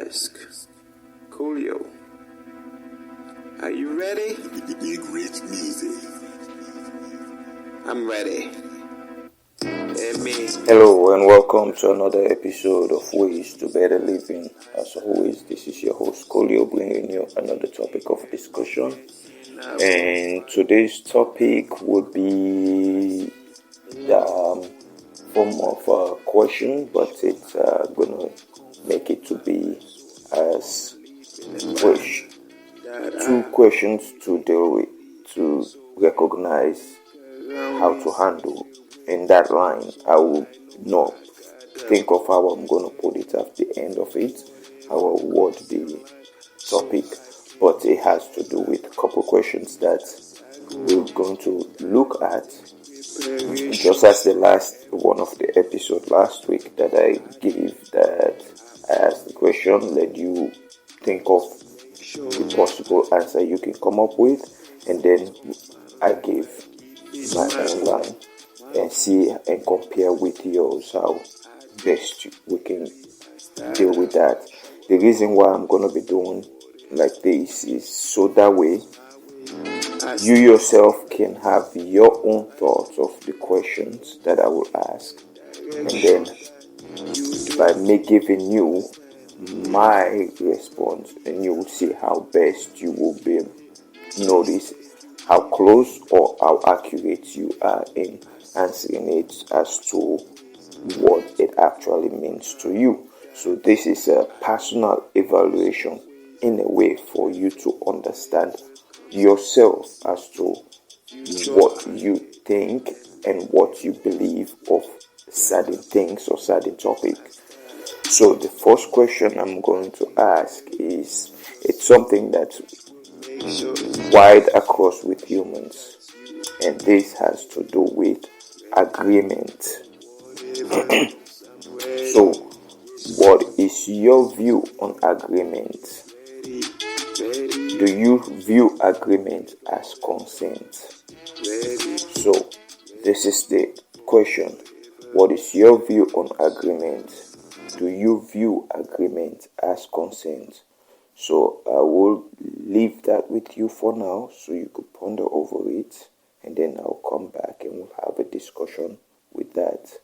ask Coolio, are you ready? Big Rich Music. I'm ready. Hello and welcome to another episode of Ways to Better Living. As always, this is your host Coolio bringing you another topic of discussion. And today's topic would be the form of a question, but it's gonna make it to be as two questions to deal with, to recognize how to handle. In that line, I will not think of how I'm going to put it at the end of it, how I will word the topic, but it has to do with a couple questions that we're going to look at. Just as the last one of the episode last week that I gave, that I asked the question, let you think of the possible answer you can come up with, and then I gave my own line and see and compare with yours how best we can deal with that. The reason why I'm going to be doing like this is so that way you yourself can have your own thoughts of the questions that I will ask, and then by me giving you my response, and you will see how best you will be notice how close or how accurate you are in answering it as to what it actually means to you. So this is a personal evaluation in a way for you to understand yourself as to what you think and what you believe of certain things or certain topics. So the first question I'm going to ask is, it's something that's wide across with humans, and this has to do with agreement. So what is your view on agreement? Do you view agreement as consent? So this is the question. What is your view on agreement? Do you view agreement as consent? So I will leave that with you for now so you could ponder over it, and then I'll come back and we'll have a discussion with that.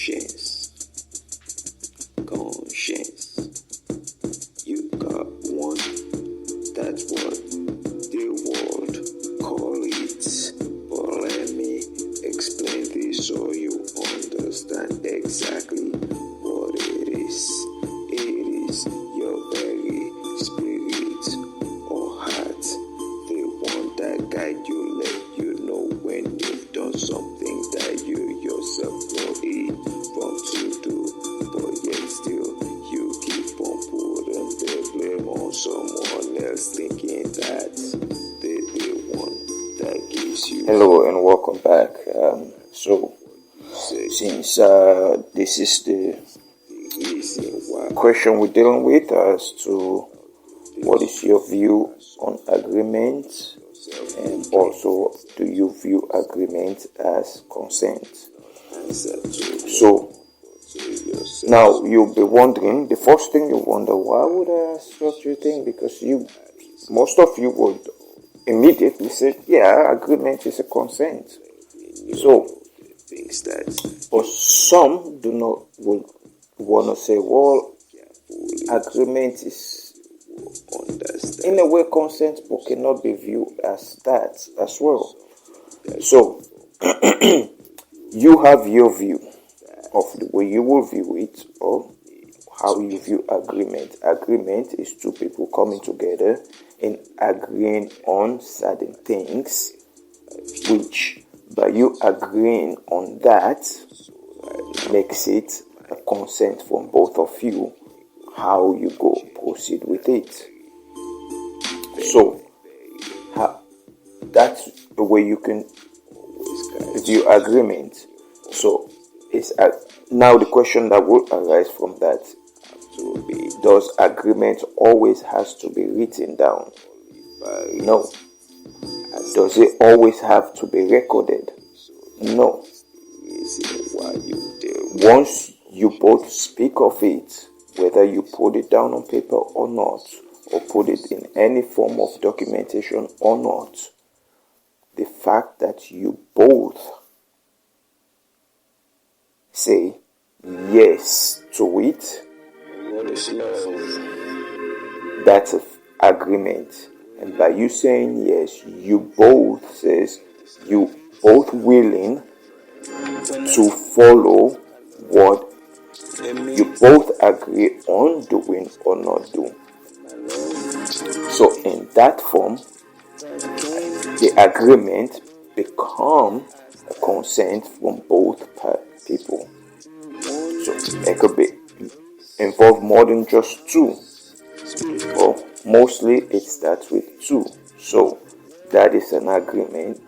Conscience. You got one. That's what the world call it. But let me explain this so you understand exactly what it is. It is your very spirit or heart, the one that guide you, let you know when you've done something that you yourself know it wrong to do, but yet still you keep on putting the blame on someone else, thinking that they're the one that gives you. Hello and welcome back. So since this is the question we're dealing with as to what is your view on agreement, and also do you view agreement as consent? So now you'll be wondering, the first thing you wonder, why would I ask such a thing? Because most of you would immediately say, yeah, agreement is a consent. So, but some do not would want to say, well, agreement is in a way consent, but cannot be viewed as that as well. So, you have your view of the way you will view it, or how you view agreement. Agreement is two people coming together and agreeing on certain things, which by you agreeing on that makes it a consent from both of you, how you go proceed with it. So that's the way you can view agreement. So now the question that will arise from that will be, does agreement always has to be written down? No. Does it always have to be recorded? No. Once you both speak of it, whether you put it down on paper or not, or put it in any form of documentation or not, the fact that you both say yes to it, that's an agreement. And by you saying yes, you both willing to follow what you both agree on doing or not doing. So in that form, the agreement become a consent from both people. So it could be involve more than just two, or mostly it starts with two. So that is an agreement,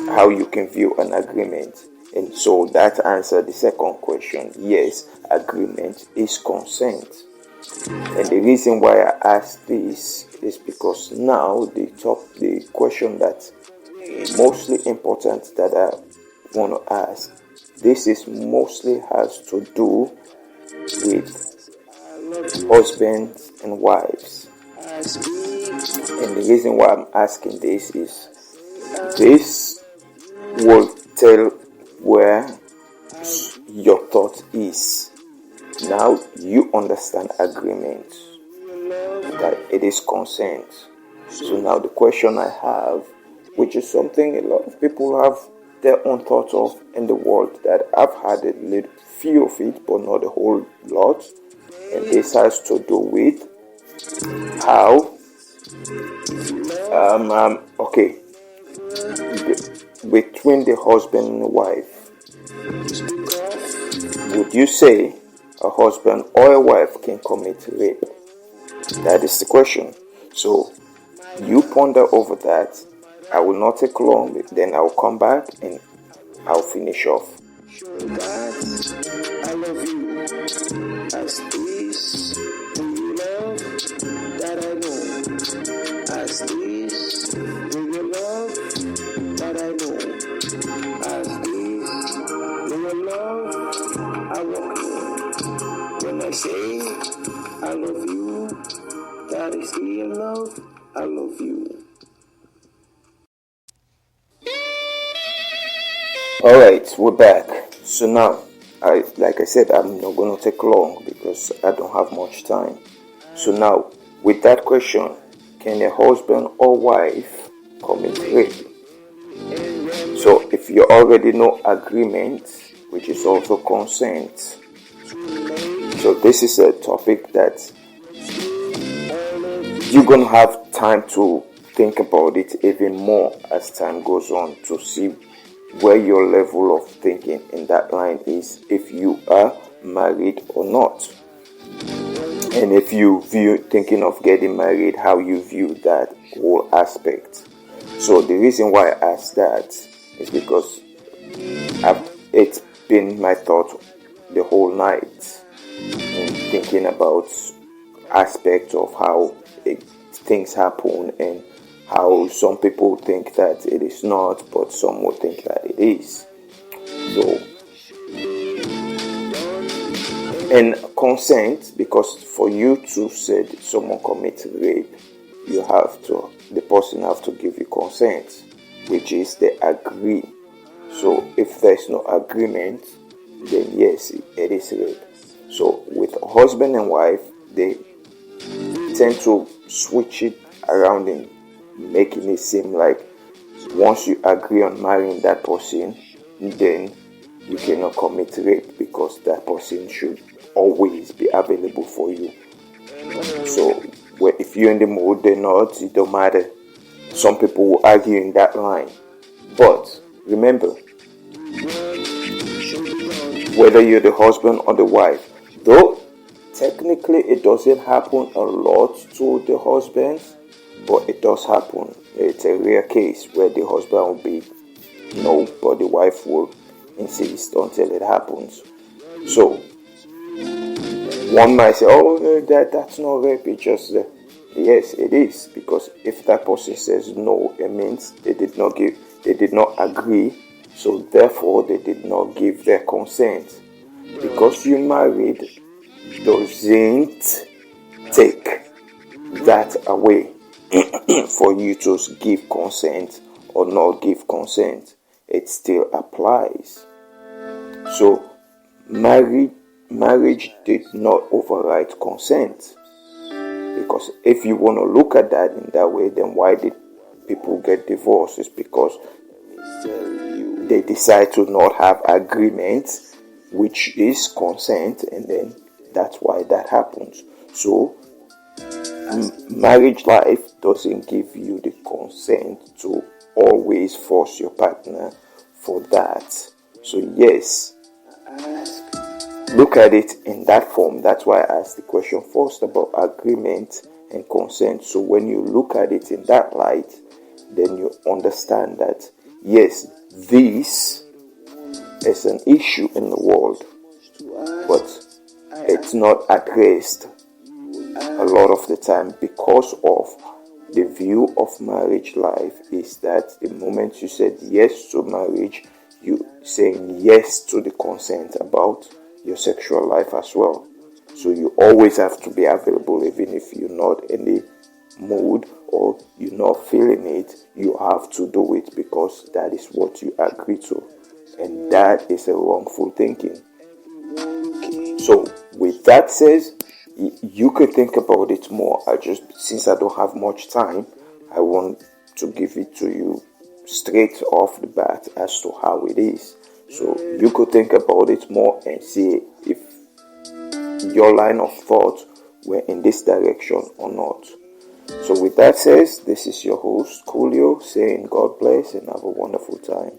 how you can view an agreement. And so that answers the second question. Yes, agreement is consent. And the reason why I asked this is because now the question that's mostly important that I want to ask, this is mostly has to do with husbands and wives. And the reason why I'm asking this is this will tell where your thought is. Now you understand agreement, that it is consent. So now the question I have, which is something a lot of people have their own thoughts of in the world, that I've had a little few of it, but not a whole lot. And this has to do with how, between the husband and the wife, would you say a husband or a wife can commit rape? That is the question. So you ponder over that. I will not take long, then I'll come back and I'll finish off. I love you as this love that I know, as this real love that I know, as this real love I walk in. When I say I love you, that is real love, I love you. Alright, we're back. So now, like I said, I'm not going to take long because I don't have much time. So now, with that question, can a husband or wife commit rape? So if you already know agreement, which is also consent. So this is a topic that you're going to have time to think about it even more as time goes on to see where your level of thinking in that line is, if you are married or not. And if you view thinking of getting married, how you view that whole aspect. So the reason why I asked that is because it's been my thought the whole night in thinking about aspects of how things happen and how some people think that it is not, but some will think that it is. So, and consent, because for you to say that someone commits rape, the person have to give you consent, which is they agree. So if there's no agreement, then yes, it is rape. So with husband and wife, they tend to switch it around and making it seem like once you agree on marrying that person, then you cannot commit rape because that person should always be available for you. So if you're in the mood, they're not, it don't matter. Some people will argue in that line. But remember, whether you're the husband or the wife, though technically it doesn't happen a lot to the husbands, but it does happen. It's a rare case where the husband will be no, but the wife will insist until it happens. So one might say, oh, that's not rape, it's just yes, it is, because if that person says no, it means they did not agree, so therefore they did not give their consent. Because you married doesn't take that away for you to give consent or not give consent. It still applies. So marriage did not override consent. Because if you want to look at that in that way, then why did people get divorced? It's because they decide to not have agreement, which is consent, and then that's why that happens. So marriage life doesn't give you the consent to always force your partner for that. So yes, look at it in that form. That's why I asked the question first about agreement and consent. So when you look at it in that light, then you understand that yes, this is an issue in the world, but it's not addressed a lot of the time because of the view of marriage life is that the moment you said yes to marriage, you saying yes to the consent about your sexual life as well. So you always have to be available, even if you're not in the mood or you're not feeling it. You have to do it because that is what you agree to, and that is a wrongful thinking. So with that said, you could think about it more. Since I don't have much time, I want to give it to you straight off the bat as to how it is. So you could think about it more and see if your line of thought were in this direction or not. So with that said, this is your host, Coolio, saying God bless and have a wonderful time.